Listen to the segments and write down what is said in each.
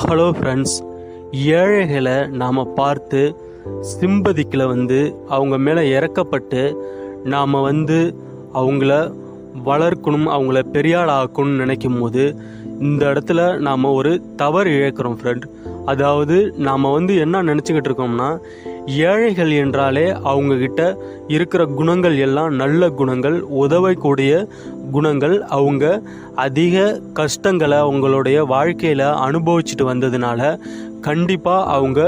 Hello friends, ஏழைகளை நாம் பார்த்து சிம்பதிக்கில் அவங்க மேலே இறக்கப்பட்டு நாம் அவங்கள வளர்க்கணும், அவங்கள பெரியாள் ஆக்கணும்னு நினைக்கும் போது இந்த இடத்துல நாம் ஒரு தவறு இழக்கிறோம் ஃப்ரெண்ட். அதாவது நாம் என்ன நினச்சிக்கிட்டு இருக்கோம்னா, ஏழைகள் என்றாலே அவங்கக்கிட்ட இருக்கிற குணங்கள் எல்லாம் நல்ல குணங்கள், உதவக்கூடிய குணங்கள். அவங்க அதிக கஷ்டங்களை அவங்களுடைய வாழ்க்கையில் அனுபவிச்சுட்டு வந்ததுனால கண்டிப்பாக அவங்க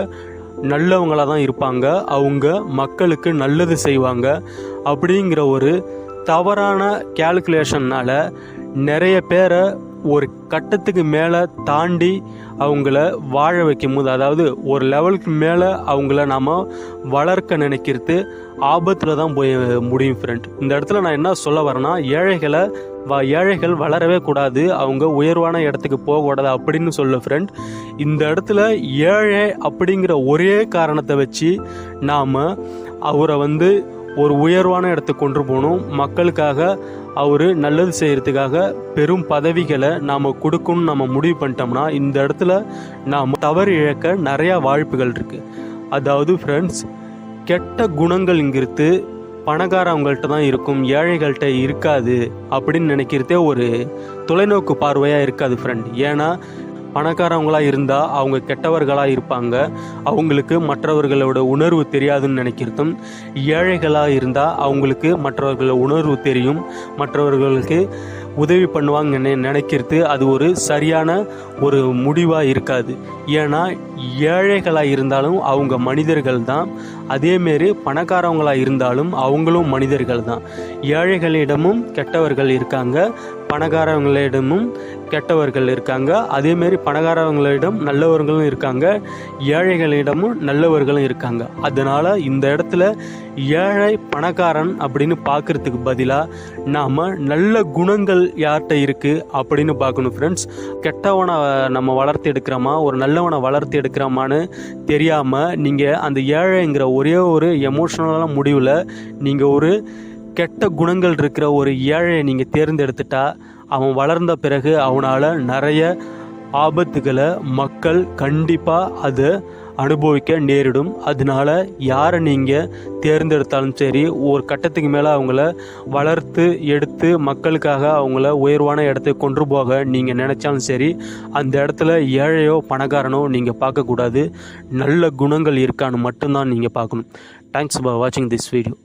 நல்லவங்களாக தான் இருப்பாங்க, அவங்க மக்களுக்கு நல்லது செய்வாங்க அப்படிங்கிற ஒரு தவறான கேல்குலேஷன்னால நிறைய பேரை ஒரு கட்டத்துக்கு மேலே தாண்டி அவங்கள வாழ வைக்கும் போது, அதாவது ஒரு லெவலுக்கு மேலே அவங்கள நாம் வளர்க்க நினைக்கிறது ஆபத்தில் தான் போய் முடியும் ஃப்ரெண்ட். இந்த இடத்துல நான் என்ன சொல்ல வரேன்னா, ஏழைகள் வளரவே கூடாது, அவங்க உயர்வான இடத்துக்கு போகக்கூடாது அப்படின்னு சொல்ல ஃப்ரெண்ட். இந்த இடத்துல ஏழை அப்படிங்கிற ஒரே காரணத்தை வச்சு நாம் அவரை ஒரு உயர்வான இடத்துக்கு கொண்டு போகணும், மக்களுக்காக அவர் நல்லது செய்கிறதுக்காக பெரும் பதவிகளை நாம் கொடுக்கணும்னு நம்ம முடிவு பண்ணிட்டோம்னா இந்த இடத்துல நாம் தவறு இழக்க நிறையா வாய்ப்புகள் இருக்குது. அதாவது ஃப்ரெண்ட்ஸ், கெட்ட குணங்கள்ங்கிறது பணக்காரவங்கள்ட்ட தான் இருக்கும், ஏழைகள்கிட்ட இருக்காது அப்படின்னு நினைக்கிறதே ஒரு தொலைநோக்கு பார்வையாக இருக்காது ஃப்ரெண்ட். ஏன்னா பணக்காரவங்களாக இருந்தால் அவங்க கெட்டவர்களாக இருப்பாங்க, அவங்களுக்கு மற்றவர்களோட உணர்வு தெரியாதுன்னு நினைக்கிறதும், ஏழைகளாக இருந்தால் அவங்களுக்கு மற்றவர்களோட உணர்வு தெரியும், மற்றவர்களுக்கு உதவி பண்ணுவாங்க நினைக்கிறது அது ஒரு சரியான ஒரு முடிவாக இருக்காது. ஏன்னா ஏழைகளாக இருந்தாலும் அவங்க மனிதர்கள் தான், அதேமாரி பணக்காரவங்களாக இருந்தாலும் அவங்களும் மனிதர்கள் தான். ஏழைகளிடமும் கெட்டவர்கள் இருக்காங்க, பணக்காரவங்களிடமும் கெட்டவர்கள் இருக்காங்க, அதேமாரி பணக்காரவங்களிடம் நல்லவர்களும் இருக்காங்க, ஏழைகளிடமும் நல்லவர்களும் இருக்காங்க. அதனால் இந்த இடத்துல ஏழை பணக்காரன் அப்படின்னு பார்க்கறதுக்கு பதிலாக நாம் நல்ல குணங்கள் யார்கிட்ட இருக்குது அப்படின்னு பார்க்கணும் ஃப்ரெண்ட்ஸ். கெட்டவனை நம்ம வளர்த்து எடுக்கிறோமா, ஒரு நல்லவனை வளர்த்து எடுக்கிறோமான்னு தெரியாமல் நீங்கள் அந்த ஏழைங்கிற ஒரே ஒரு எமோஷ்னலான முடிவில் நீங்கள் ஒரு கெட்ட குணங்கள் இருக்கிற ஒரு ஏழையை நீங்கள் தேர்ந்தெடுத்துட்டா அவன் வளர்ந்த பிறகு அவனால் நிறைய ஆபத்துகளை மக்கள் கண்டிப்பாக அதை அனுபவிக்க நேரிடும். அதனால யாரை நீங்கள் தேர்ந்தெடுத்தாலும் சரி, ஒரு கட்டத்துக்கு மேலே அவங்கள வளர்த்து எடுத்து மக்களுக்காக அவங்கள உயர்வான இடத்துக்கு கொண்டு போக நீங்கள் நினச்சாலும் சரி, அந்த இடத்துல ஏழையோ பணக்காரனோ நீங்கள் பார்க்கக்கூடாது, நல்ல குணங்கள் இருக்கான்னு மட்டும்தான் நீங்கள் பார்க்கணும். தேங்க்ஸ் ஃபார் வாட்சிங் திஸ் வீடியோ.